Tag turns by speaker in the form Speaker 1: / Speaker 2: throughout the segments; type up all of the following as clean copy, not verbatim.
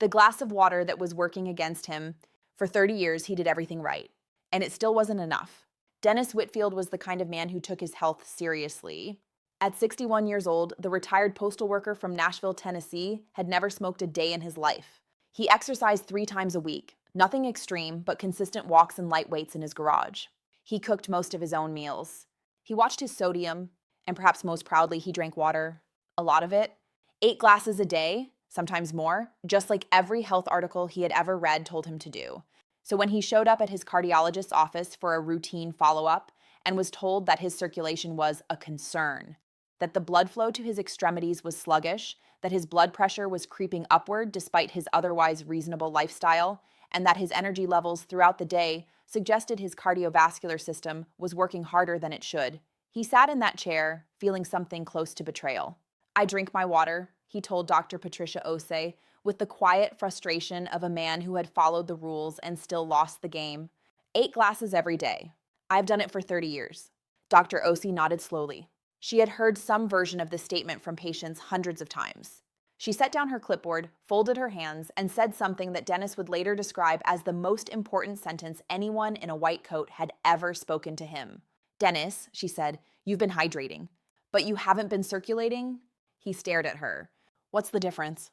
Speaker 1: The glass of water that was working against him. For 30 years, he did everything right. And it still wasn't enough. Dennis Whitfield was the kind of man who took his health seriously. At 61 years old, the retired postal worker from Nashville, Tennessee, had never smoked a day in his life. He exercised 3 times a week, nothing extreme, but consistent walks and light weights in his garage. He cooked most of his own meals. He watched his sodium, and perhaps most proudly, he drank water. A lot of it. 8 glasses a day, sometimes more, just like every health article he had ever read told him to do. So when he showed up at his cardiologist's office for a routine follow-up and was told that his circulation was a concern, that the blood flow to his extremities was sluggish, that his blood pressure was creeping upward despite his otherwise reasonable lifestyle, and that his energy levels throughout the day suggested his cardiovascular system was working harder than it should, he sat in that chair, feeling something close to betrayal. "I drink my water," he told Dr. Patricia Osei, with the quiet frustration of a man who had followed the rules and still lost the game. "8 glasses every day. I've done it for 30 years. Dr. Osei nodded slowly. She had heard some version of this statement from patients hundreds of times. She set down her clipboard, folded her hands, and said something that Dennis would later describe as the most important sentence anyone in a white coat had ever spoken to him. "Dennis," she said, "you've been hydrating. But you haven't been circulating?" He stared at her. "What's the difference?"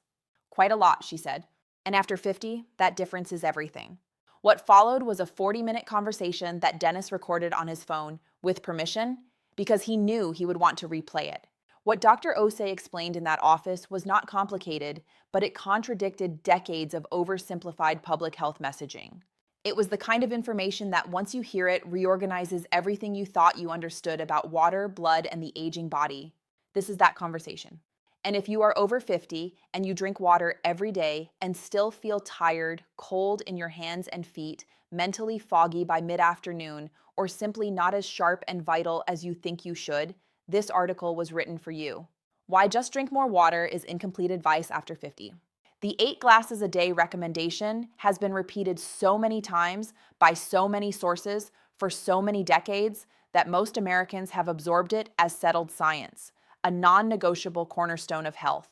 Speaker 1: "Quite a lot," she said. "And after 50, that difference is everything." What followed was a 40-minute conversation that Dennis recorded on his phone, with permission, because he knew he would want to replay it. What Dr. Osei explained in that office was not complicated, but it contradicted decades of oversimplified public health messaging. It was the kind of information that once you hear it, reorganizes everything you thought you understood about water, blood, and the aging body. This is that conversation. And if you are over 50 and you drink water every day and still feel tired, cold in your hands and feet, mentally foggy by mid-afternoon, or simply not as sharp and vital as you think you should, this article was written for you. Why just drink more water is incomplete advice after 50. The 8 glasses a day recommendation has been repeated so many times by so many sources for so many decades that most Americans have absorbed it as settled science, a non-negotiable cornerstone of health.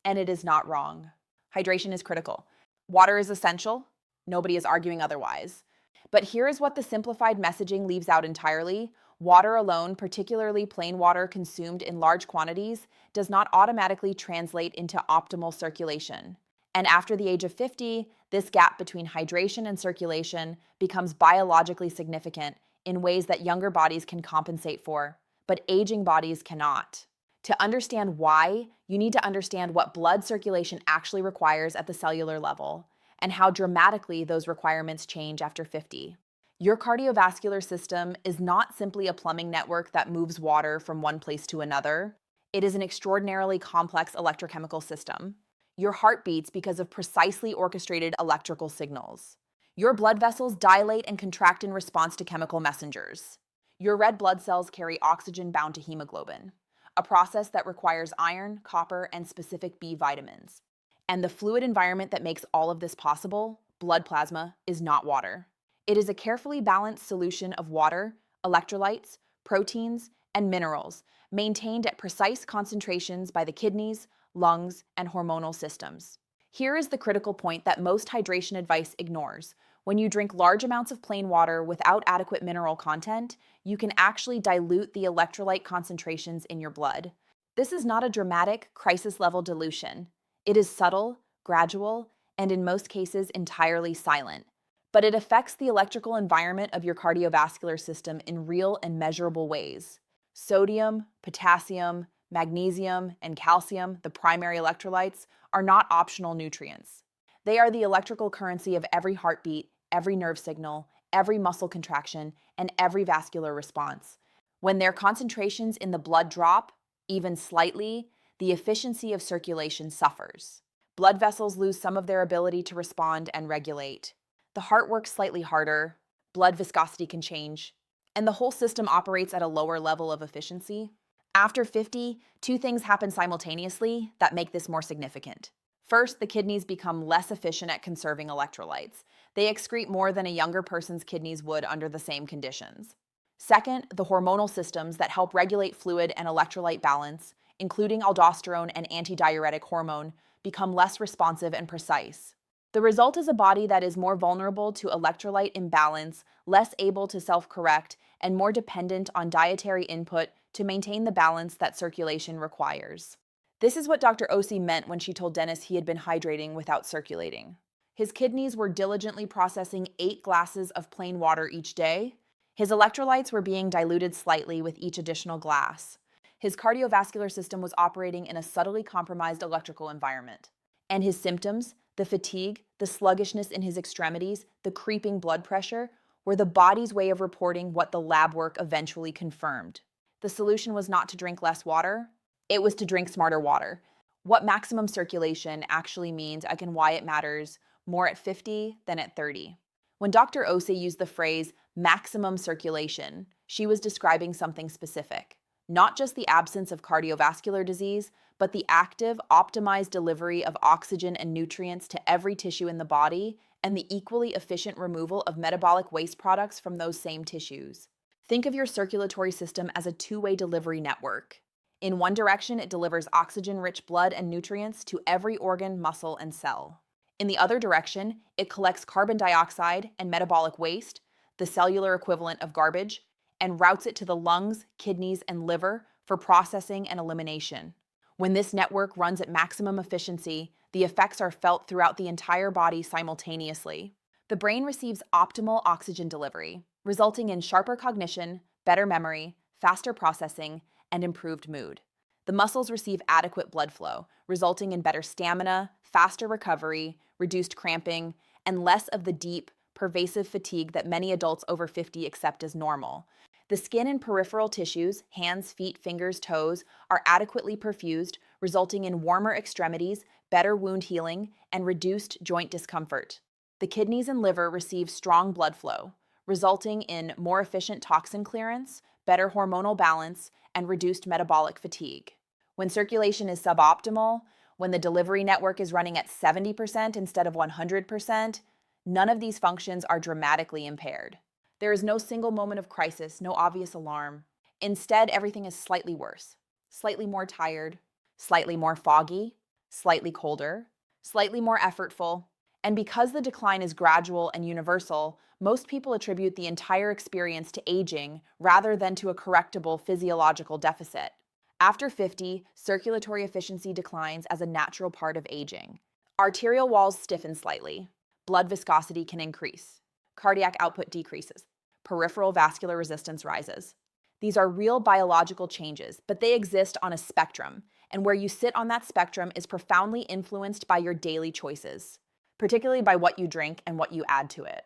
Speaker 1: And it is not wrong. Hydration is critical. Water is essential. Nobody is arguing otherwise. But here is what the simplified messaging leaves out entirely. Water alone, particularly plain water consumed in large quantities, does not automatically translate into optimal circulation. And after the age of 50, this gap between hydration and circulation becomes biologically significant in ways that younger bodies can compensate for, but aging bodies cannot. To understand why, you need to understand what blood circulation actually requires at the cellular level, and how dramatically those requirements change after 50. Your cardiovascular system is not simply a plumbing network that moves water from one place to another. It is an extraordinarily complex electrochemical system. Your heart beats because of precisely orchestrated electrical signals. Your blood vessels dilate and contract in response to chemical messengers. Your red blood cells carry oxygen bound to hemoglobin, a process that requires iron, copper, and specific B vitamins. And the fluid environment that makes all of this possible, blood plasma, is not water. It is a carefully balanced solution of water, electrolytes, proteins, and minerals, maintained at precise concentrations by the kidneys, lungs, and hormonal systems. Here is the critical point that most hydration advice ignores. When you drink large amounts of plain water without adequate mineral content, you can actually dilute the electrolyte concentrations in your blood. This is not a dramatic, crisis-level dilution. It is subtle, gradual, and in most cases entirely silent. But it affects the electrical environment of your cardiovascular system in real and measurable ways. Sodium, potassium, magnesium, and calcium, the primary electrolytes, are not optional nutrients. They are the electrical currency of every heartbeat, every nerve signal, every muscle contraction, and every vascular response. When their concentrations in the blood drop, even slightly, the efficiency of circulation suffers. Blood vessels lose some of their ability to respond and regulate. The heart works slightly harder, blood viscosity can change, and the whole system operates at a lower level of efficiency. After 50, two things happen simultaneously that make this more significant. First, the kidneys become less efficient at conserving electrolytes. They excrete more than a younger person's kidneys would under the same conditions. Second, the hormonal systems that help regulate fluid and electrolyte balance, including aldosterone and antidiuretic hormone, become less responsive and precise. The result is a body that is more vulnerable to electrolyte imbalance, less able to self correct, and more dependent on dietary input to maintain the balance that circulation requires. This is what Dr. Osi meant when she told Dennis he had been hydrating without circulating. His kidneys were diligently processing 8 glasses of plain water each day. His electrolytes were being diluted slightly with each additional glass. His cardiovascular system was operating in a subtly compromised electrical environment. And his symptoms, the fatigue, the sluggishness in his extremities, the creeping blood pressure, were the body's way of reporting what the lab work eventually confirmed. The solution was not to drink less water, it was to drink smarter water. What maximum circulation actually means and why it matters more at 50 than at 30. When Dr. Osi used the phrase maximum circulation, she was describing something specific. Not just the absence of cardiovascular disease, but the active, optimized delivery of oxygen and nutrients to every tissue in the body, and the equally efficient removal of metabolic waste products from those same tissues. Think of your circulatory system as a two-way delivery network. In one direction, it delivers oxygen-rich blood and nutrients to every organ, muscle, and cell. In the other direction, it collects carbon dioxide and metabolic waste, the cellular equivalent of garbage, and routes it to the lungs, kidneys, and liver for processing and elimination. When this network runs at maximum efficiency, the effects are felt throughout the entire body simultaneously. The brain receives optimal oxygen delivery, resulting in sharper cognition, better memory, faster processing, and improved mood. The muscles receive adequate blood flow, resulting in better stamina, faster recovery, reduced cramping, and less of the deep, pervasive fatigue that many adults over 50 accept as normal. The skin and peripheral tissues, hands, feet, fingers, toes, are adequately perfused, resulting in warmer extremities, better wound healing, and reduced joint discomfort. The kidneys and liver receive strong blood flow, resulting in more efficient toxin clearance, better hormonal balance, and reduced metabolic fatigue. When circulation is suboptimal, when the delivery network is running at 70% instead of 100%, none of these functions are dramatically impaired. There is no single moment of crisis, no obvious alarm. Instead, everything is slightly worse, slightly more tired, slightly more foggy, slightly colder, slightly more effortful. And because the decline is gradual and universal, most people attribute the entire experience to aging rather than to a correctable physiological deficit. After 50, circulatory efficiency declines as a natural part of aging. Arterial walls stiffen slightly. Blood viscosity can increase. Cardiac output decreases. Peripheral vascular resistance rises. These are real biological changes, but they exist on a spectrum, and where you sit on that spectrum is profoundly influenced by your daily choices, particularly by what you drink and what you add to it.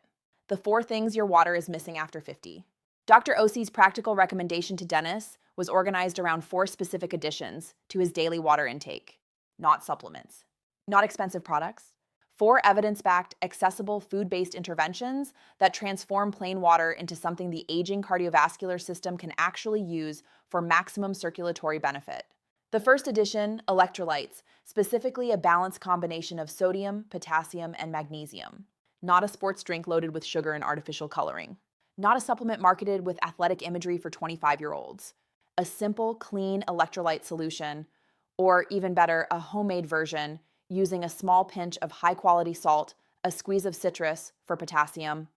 Speaker 1: The 4 things your water is missing after 50. Dr. Osi's practical recommendation to Dennis was organized around 4 specific additions to his daily water intake, not supplements, not expensive products. 4 evidence-backed, accessible, food-based interventions that transform plain water into something the aging cardiovascular system can actually use for maximum circulatory benefit. The first addition, electrolytes, specifically a balanced combination of sodium, potassium, and magnesium. Not a sports drink loaded with sugar and artificial coloring. Not a supplement marketed with athletic imagery for 25-year-olds. A simple, clean electrolyte solution, or even better, a homemade version using a small pinch of high-quality salt, a squeeze of citrus for potassium,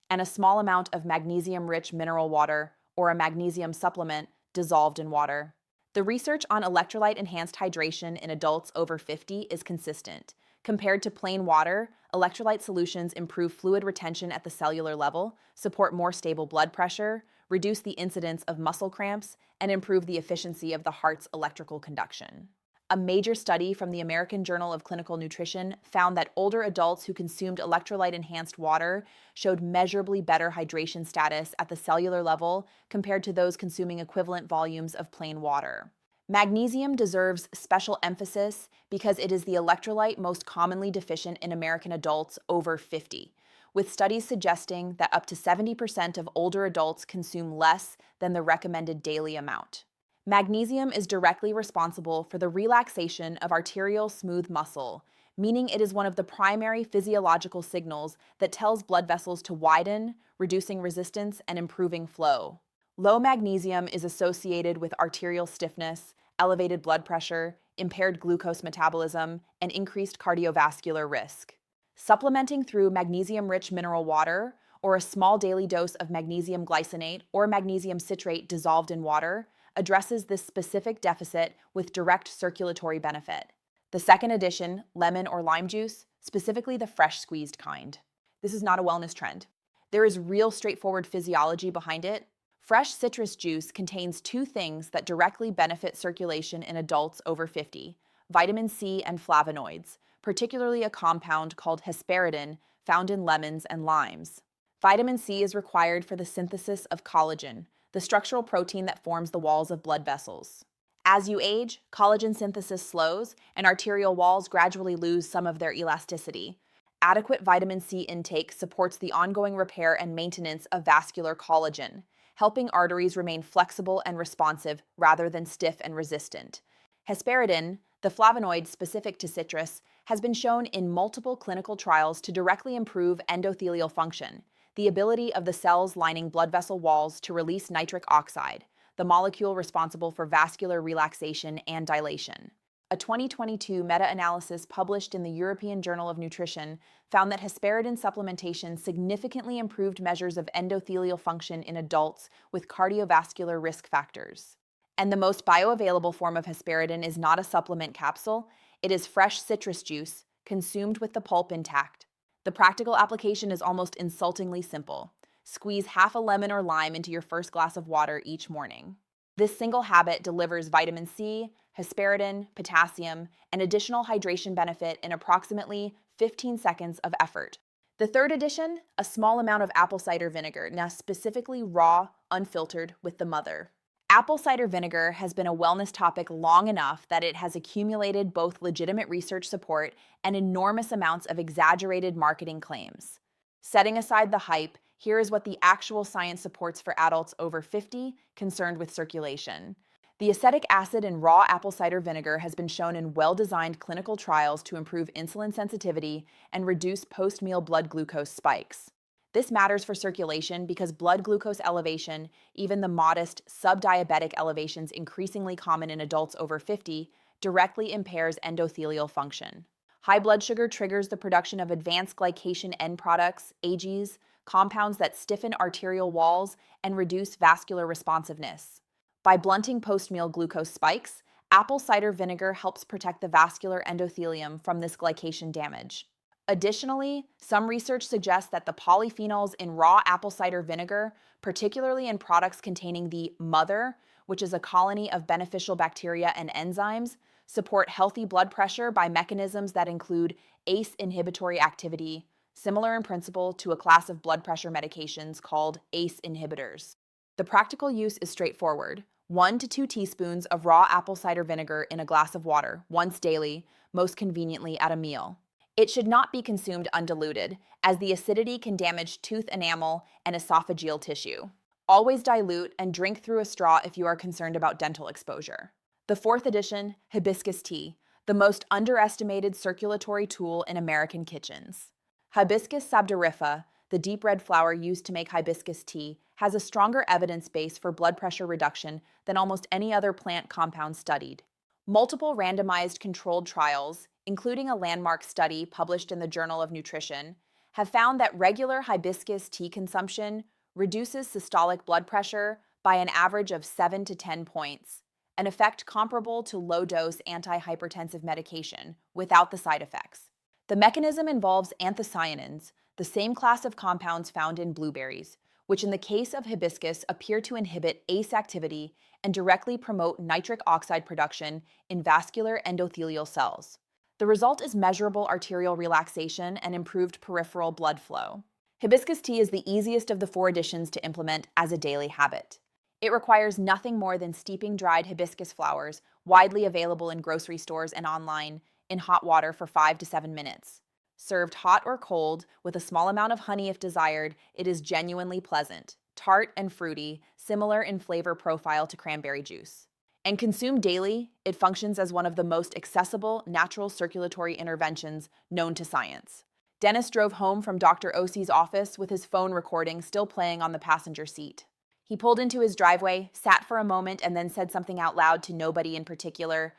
Speaker 1: and a small amount of magnesium-rich mineral water or a magnesium supplement dissolved in water. The research on electrolyte-enhanced hydration in adults over 50 is consistent. Compared to plain water, electrolyte solutions improve fluid retention at the cellular level, support more stable blood pressure, reduce the incidence of muscle cramps, and improve the efficiency of the heart's electrical conduction. A major study from the American Journal of Clinical Nutrition found that older adults who consumed electrolyte-enhanced water showed measurably better hydration status at the cellular level compared to those consuming equivalent volumes of plain water. Magnesium deserves special emphasis because it is the electrolyte most commonly deficient in American adults over 50, with studies suggesting that up to 70% of older adults consume less than the recommended daily amount. Magnesium is directly responsible for the relaxation of arterial smooth muscle, meaning it is one of the primary physiological signals that tells blood vessels to widen, reducing resistance and improving flow. Low magnesium is associated with arterial stiffness, elevated blood pressure, impaired glucose metabolism, and increased cardiovascular risk. Supplementing through magnesium-rich mineral water or a small daily dose of magnesium glycinate or magnesium citrate dissolved in water addresses this specific deficit with direct circulatory benefit. The second addition, lemon or lime juice, specifically the fresh squeezed kind. This is not a wellness trend. There is real straightforward physiology behind it. Fresh citrus juice contains two things that directly benefit circulation in adults over 50: vitamin C and flavonoids, particularly a compound called hesperidin found in lemons and limes. Vitamin C is required for the synthesis of collagen, the structural protein that forms the walls of blood vessels. As you age, collagen synthesis slows and arterial walls gradually lose some of their elasticity. Adequate vitamin C intake supports the ongoing repair and maintenance of vascular collagen, helping arteries remain flexible and responsive rather than stiff and resistant. Hesperidin, the flavonoid specific to citrus, has been shown in multiple clinical trials to directly improve endothelial function, the ability of the cells lining blood vessel walls to release nitric oxide, the molecule responsible for vascular relaxation and dilation. A 2022 meta-analysis published in the European Journal of Nutrition found that hesperidin supplementation significantly improved measures of endothelial function in adults with cardiovascular risk factors. And the most bioavailable form of hesperidin is not a supplement capsule, it is fresh citrus juice, consumed with the pulp intact. The practical application is almost insultingly simple. Squeeze half a lemon or lime into your first glass of water each morning. This single habit delivers vitamin C, hesperidin, potassium, and additional hydration benefit in approximately 15 seconds of effort. The third addition, a small amount of apple cider vinegar, now specifically raw, unfiltered, with the mother. Apple cider vinegar has been a wellness topic long enough that it has accumulated both legitimate research support and enormous amounts of exaggerated marketing claims. Setting aside the hype, here is what the actual science supports for adults over 50 concerned with circulation. The acetic acid in raw apple cider vinegar has been shown in well-designed clinical trials to improve insulin sensitivity and reduce post-meal blood glucose spikes. This matters for circulation because blood glucose elevation, even the modest subdiabetic elevations increasingly common in adults over 50, directly impairs endothelial function. High blood sugar triggers the production of advanced glycation end products, AGEs, compounds that stiffen arterial walls and reduce vascular responsiveness. By blunting post-meal glucose spikes, apple cider vinegar helps protect the vascular endothelium from this glycation damage. Additionally, some research suggests that the polyphenols in raw apple cider vinegar, particularly in products containing the mother, which is a colony of beneficial bacteria and enzymes, support healthy blood pressure by mechanisms that include ACE inhibitory activity, similar in principle to a class of blood pressure medications called ACE inhibitors. The practical use is straightforward. 1 to 2 teaspoons of raw apple cider vinegar in a glass of water, once daily, most conveniently at a meal. It should not be consumed undiluted, as the acidity can damage tooth enamel and esophageal tissue. Always dilute and drink through a straw if you are concerned about dental exposure. The fourth addition, hibiscus tea, the most underestimated circulatory tool in American kitchens. Hibiscus sabdariffa, the deep red flower used to make hibiscus tea, has a stronger evidence base for blood pressure reduction than almost any other plant compound studied. Multiple randomized controlled trials, including a landmark study published in the Journal of Nutrition, have found that regular hibiscus tea consumption reduces systolic blood pressure by an average of 7 to 10 points, an effect comparable to low-dose antihypertensive medication without the side effects. The mechanism involves anthocyanins, the same class of compounds found in blueberries, which in the case of hibiscus appear to inhibit ACE activity and directly promote nitric oxide production in vascular endothelial cells. The result is measurable arterial relaxation and improved peripheral blood flow. Hibiscus tea is the easiest of the 4 additions to implement as a daily habit. It requires nothing more than steeping dried hibiscus flowers, widely available in grocery stores and online, in hot water for 5 to 7 minutes. Served hot or cold, with a small amount of honey if desired, it is genuinely pleasant, tart and fruity, similar in flavor profile to cranberry juice. And consumed daily, it functions as one of the most accessible natural circulatory interventions known to science. Dennis drove home from Dr. Osie's office with his phone recording still playing on the passenger seat. He pulled into his driveway, sat for a moment, and then said something out loud to nobody in particular.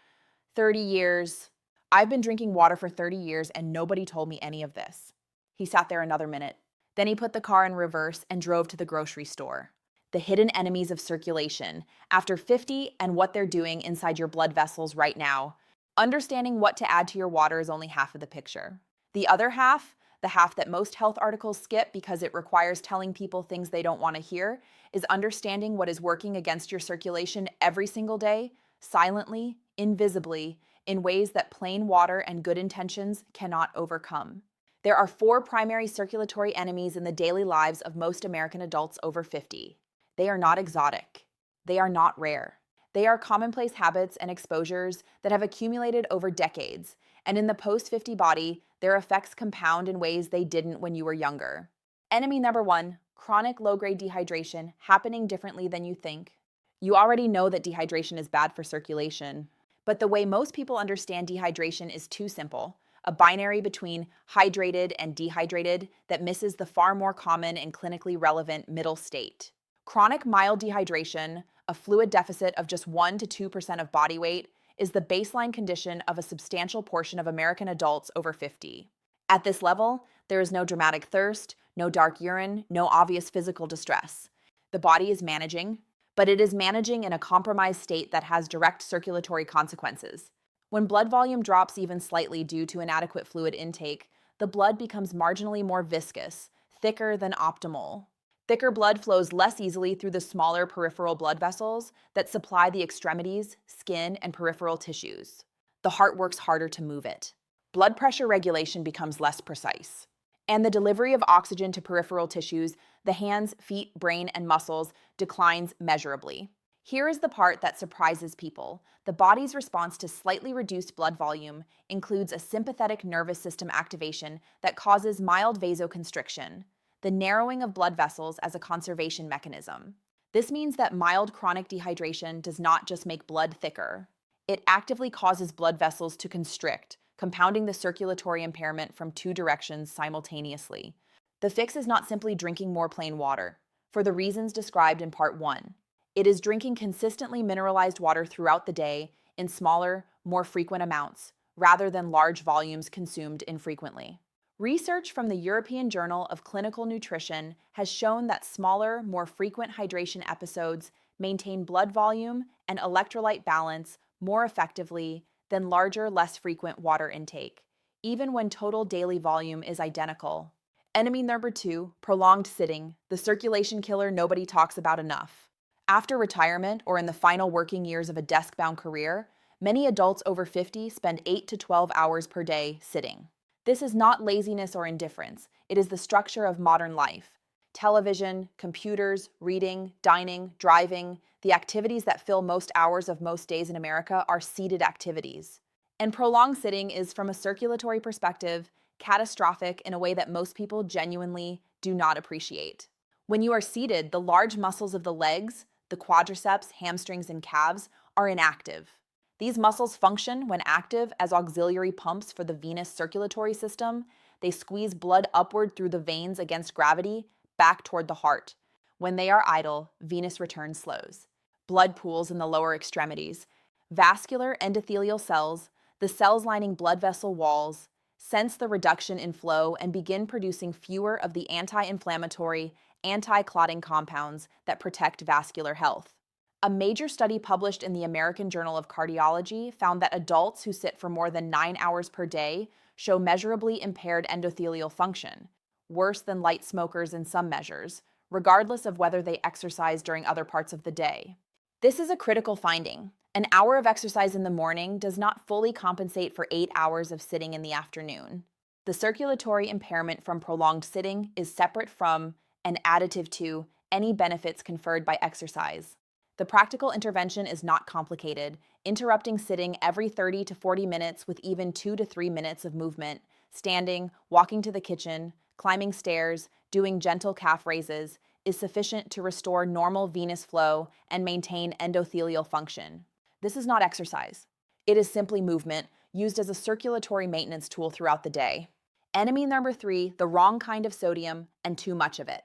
Speaker 1: 30 years. I've been drinking water for 30 years and nobody told me any of this. He sat there another minute. Then he put the car in reverse and drove to the grocery store. The hidden enemies of circulation, after 50 and what they're doing inside your blood vessels right now. Understanding what to add to your water is only half of the picture. The other half, the half that most health articles skip because it requires telling people things they don't want to hear, is understanding what is working against your circulation every single day, silently, invisibly, in ways that plain water and good intentions cannot overcome. There are 4 primary circulatory enemies in the daily lives of most American adults over 50. They are not exotic. They are not rare. They are commonplace habits and exposures that have accumulated over decades, and in the post-50 body, their effects compound in ways they didn't when you were younger. Enemy number 1, chronic low-grade dehydration happening differently than you think. You already know that dehydration is bad for circulation, but the way most people understand dehydration is too simple, a binary between hydrated and dehydrated that misses the far more common and clinically relevant middle state. Chronic mild dehydration, a fluid deficit of just 1 to 2% of body weight, is the baseline condition of a substantial portion of American adults over 50. At this level, there is no dramatic thirst, no dark urine, no obvious physical distress. The body is managing, but it is managing in a compromised state that has direct circulatory consequences. When blood volume drops even slightly due to inadequate fluid intake, the blood becomes marginally more viscous, thicker than optimal. Thicker blood flows less easily through the smaller peripheral blood vessels that supply the extremities, skin, and peripheral tissues. The heart works harder to move it. Blood pressure regulation becomes less precise. And the delivery of oxygen to peripheral tissues, the hands, feet, brain, and muscles, declines measurably. Here is the part that surprises people. The body's response to slightly reduced blood volume includes a sympathetic nervous system activation that causes mild vasoconstriction, the narrowing of blood vessels as a conservation mechanism. This means that mild chronic dehydration does not just make blood thicker. It actively causes blood vessels to constrict, compounding the circulatory impairment from 2 directions simultaneously. The fix is not simply drinking more plain water, for the reasons described in Part 1. It is drinking consistently mineralized water throughout the day in smaller, more frequent amounts, rather than large volumes consumed infrequently. Research from the European Journal of Clinical Nutrition has shown that smaller, more frequent hydration episodes maintain blood volume and electrolyte balance more effectively than larger, less frequent water intake, even when total daily volume is identical. Enemy number 2, prolonged sitting, the circulation killer nobody talks about enough. After retirement or in the final working years of a desk-bound career, many adults over 50 spend 8 to 12 hours per day sitting. This is not laziness or indifference. It is the structure of modern life. Television, computers, reading, dining, driving, the activities that fill most hours of most days in America are seated activities. And prolonged sitting is, from a circulatory perspective, catastrophic in a way that most people genuinely do not appreciate. When you are seated, the large muscles of the legs, the quadriceps, hamstrings, and calves are inactive. These muscles function when active as auxiliary pumps for the venous circulatory system. They squeeze blood upward through the veins against gravity, back toward the heart. When they are idle, venous return slows. Blood pools in the lower extremities. Vascular endothelial cells, the cells lining blood vessel walls, sense the reduction in flow and begin producing fewer of the anti-inflammatory, anti-clotting compounds that protect vascular health. A major study published in the American Journal of Cardiology found that adults who sit for more than 9 hours per day show measurably impaired endothelial function, worse than light smokers in some measures, regardless of whether they exercise during other parts of the day. This is a critical finding. An hour of exercise in the morning does not fully compensate for 8 hours of sitting in the afternoon. The circulatory impairment from prolonged sitting is separate from and additive to any benefits conferred by exercise. The practical intervention is not complicated, interrupting sitting every 30 to 40 minutes with even 2 to 3 minutes of movement, standing, walking to the kitchen, climbing stairs, doing gentle calf raises, is sufficient to restore normal venous flow and maintain endothelial function. This is not exercise. It is simply movement, used as a circulatory maintenance tool throughout the day. Enemy number 3, the wrong kind of sodium and too much of it.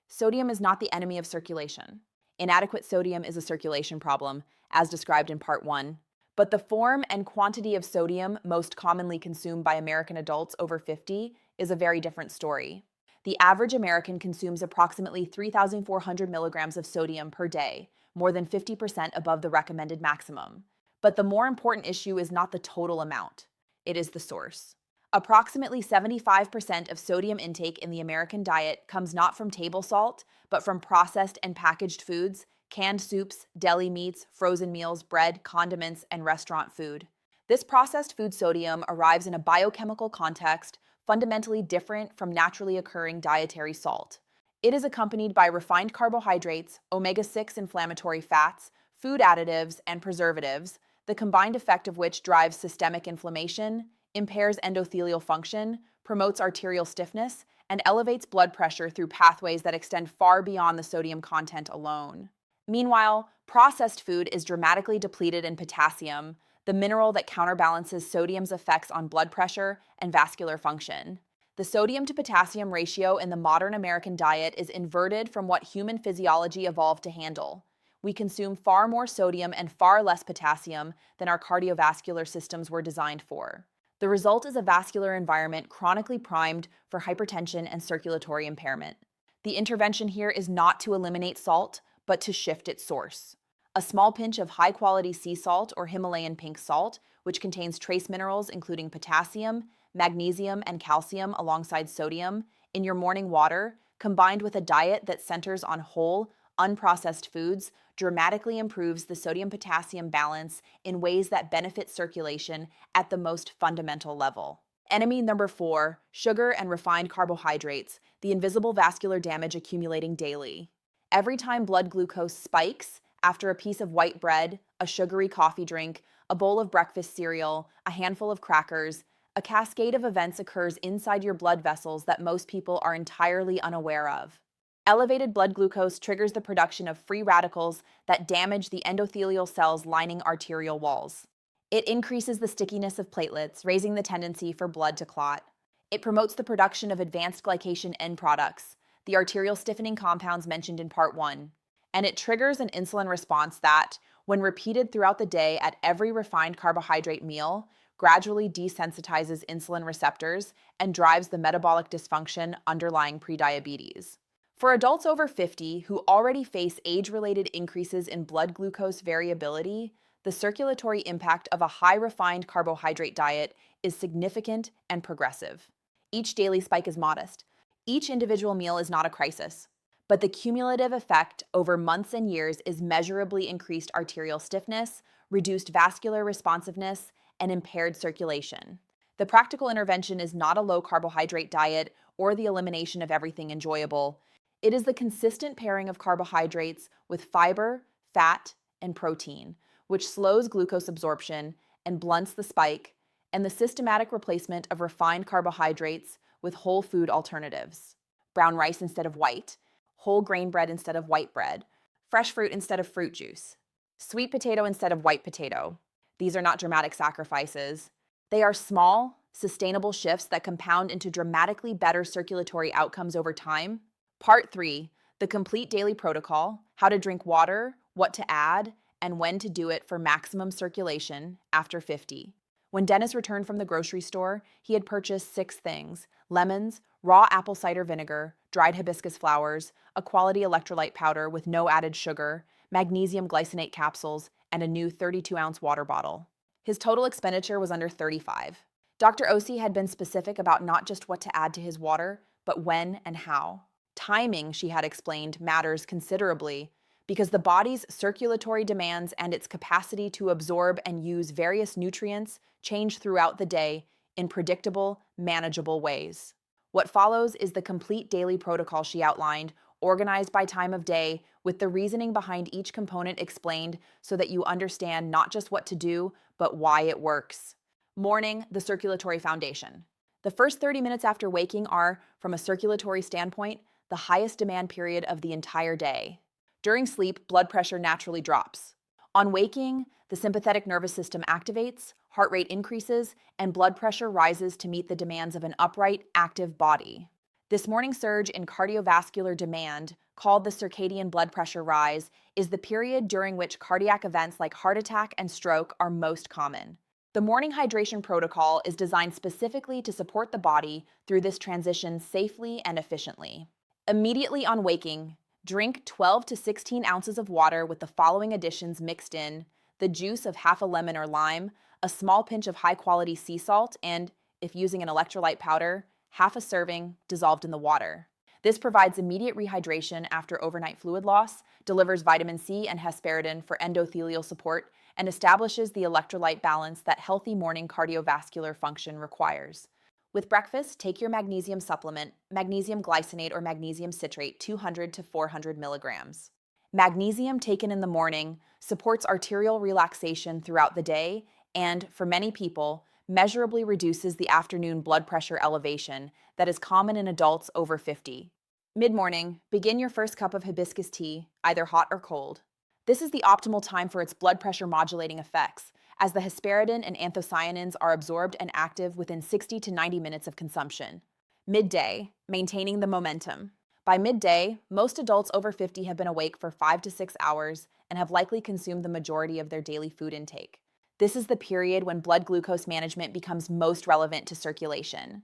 Speaker 1: Sodium is not the enemy of circulation. Inadequate sodium is a circulation problem, as described in Part 1, But the form and quantity of sodium most commonly consumed by American adults over 50 is a very different story. The average American consumes approximately 3,400 milligrams of sodium per day, more than 50% above the recommended maximum. But the more important issue is not the total amount, it is the source. Approximately 75% of sodium intake in the American diet comes not from table salt, but from processed and packaged foods, canned soups, deli meats, frozen meals, bread, condiments, and restaurant food. This processed food sodium arrives in a biochemical context fundamentally different from naturally occurring dietary salt. It is accompanied by refined carbohydrates, omega-6 inflammatory fats, food additives, and preservatives, the combined effect of which drives systemic inflammation, impairs endothelial function, promotes arterial stiffness, and elevates blood pressure through pathways that extend far beyond the sodium content alone. Meanwhile, processed food is dramatically depleted in potassium, the mineral that counterbalances sodium's effects on blood pressure and vascular function. The sodium to potassium ratio in the modern American diet is inverted from what human physiology evolved to handle. We consume far more sodium and far less potassium than our cardiovascular systems were designed for. The result is a vascular environment chronically primed for hypertension and circulatory impairment. The intervention here is not to eliminate salt, but to shift its source. A small pinch of high-quality sea salt or Himalayan pink salt, which contains trace minerals including potassium, magnesium, and calcium alongside sodium, in your morning water, combined with a diet that centers on whole, unprocessed foods, dramatically improves the sodium-potassium balance in ways that benefit circulation at the most fundamental level. Enemy number 4, sugar and refined carbohydrates, the invisible vascular damage accumulating daily. Every time blood glucose spikes after a piece of white bread, a sugary coffee drink, a bowl of breakfast cereal, a handful of crackers, a cascade of events occurs inside your blood vessels that most people are entirely unaware of. Elevated blood glucose triggers the production of free radicals that damage the endothelial cells lining arterial walls. It increases the stickiness of platelets, raising the tendency for blood to clot. It promotes the production of advanced glycation end products, the arterial stiffening compounds mentioned in Part 1, and it triggers an insulin response that, when repeated throughout the day at every refined carbohydrate meal, gradually desensitizes insulin receptors and drives the metabolic dysfunction underlying prediabetes. For adults over 50 who already face age-related increases in blood glucose variability, the circulatory impact of a high-refined carbohydrate diet is significant and progressive. Each daily spike is modest. Each individual meal is not a crisis, but the cumulative effect over months and years is measurably increased arterial stiffness, reduced vascular responsiveness, and impaired circulation. The practical intervention is not a low-carbohydrate diet or the elimination of everything enjoyable. It is the consistent pairing of carbohydrates with fiber, fat, and protein, which slows glucose absorption and blunts the spike, and the systematic replacement of refined carbohydrates with whole food alternatives. Brown rice instead of white, whole grain bread instead of white bread, fresh fruit instead of fruit juice, sweet potato instead of white potato. These are not dramatic sacrifices. They are small, sustainable shifts that compound into dramatically better circulatory outcomes over time. Part 3, the complete daily protocol, how to drink water, what to add, and when to do it for maximum circulation after 50. When Dennis returned from the grocery store, he had purchased 6 things: lemons, raw apple cider vinegar, dried hibiscus flowers, a quality electrolyte powder with no added sugar, magnesium glycinate capsules, and a new 32-ounce water bottle. His total expenditure was under $35. Dr. Osi had been specific about not just what to add to his water, but when and how. Timing, she had explained, matters considerably because the body's circulatory demands and its capacity to absorb and use various nutrients change throughout the day in predictable, manageable ways. What follows is the complete daily protocol she outlined, organized by time of day, with the reasoning behind each component explained so that you understand not just what to do, but why it works. Morning, the circulatory foundation. The first 30 minutes after waking are, from a circulatory standpoint, the highest demand period of the entire day. During sleep, blood pressure naturally drops. On waking, the sympathetic nervous system activates, heart rate increases, and blood pressure rises to meet the demands of an upright, active body. This morning surge in cardiovascular demand, called the circadian blood pressure rise, is the period during which cardiac events like heart attack and stroke are most common. The morning hydration protocol is designed specifically to support the body through this transition safely and efficiently. Immediately on waking, drink 12 to 16 ounces of water with the following additions mixed in: the juice of half a lemon or lime, a small pinch of high-quality sea salt, and, if using an electrolyte powder, half a serving dissolved in the water. This provides immediate rehydration after overnight fluid loss, delivers vitamin C and hesperidin for endothelial support, and establishes the electrolyte balance that healthy morning cardiovascular function requires. With breakfast, take your magnesium supplement, magnesium glycinate or magnesium citrate, 200 to 400 milligrams. Magnesium taken in the morning supports arterial relaxation throughout the day and, for many people, measurably reduces the afternoon blood pressure elevation that is common in adults over 50. Mid-morning, begin your first cup of hibiscus tea, either hot or cold. This is the optimal time for its blood pressure modulating effects, as the hesperidin and anthocyanins are absorbed and active within 60 to 90 minutes of consumption. Midday, maintaining the momentum. By midday, most adults over 50 have been awake for 5 to 6 hours and have likely consumed the majority of their daily food intake. This is the period when blood glucose management becomes most relevant to circulation.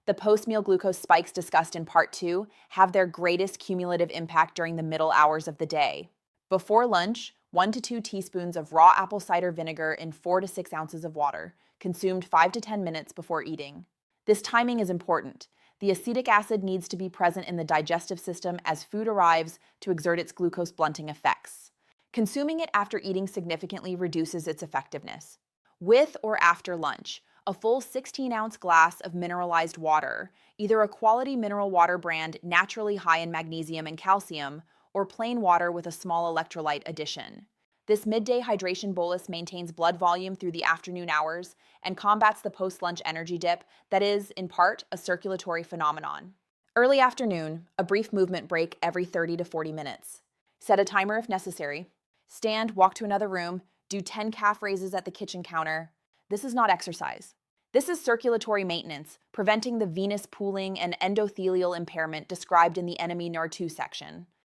Speaker 1: The post-meal glucose spikes discussed in Part 2 have their greatest cumulative impact during the middle hours of the day. Before lunch, 1 to 2 teaspoons of raw apple cider vinegar in 4 to 6 ounces of water, consumed 5 to 10 minutes before eating. This timing is important. The acetic acid needs to be present in the digestive system as food arrives to exert its glucose blunting effects. Consuming it after eating significantly reduces its effectiveness. With or after lunch, a full 16-ounce glass of mineralized water, either a quality mineral water brand naturally high in magnesium and calcium, or plain water with a small electrolyte addition. This midday hydration bolus maintains blood volume through the afternoon hours and combats the post-lunch energy dip that is, in part, a circulatory phenomenon. Early afternoon, a brief movement break every 30 to 40 minutes. Set a timer if necessary. Stand, walk to another room, do 10 calf raises at the kitchen counter. This is not exercise. This is circulatory maintenance, preventing the venous pooling and endothelial impairment described in the Enemy NR2 section.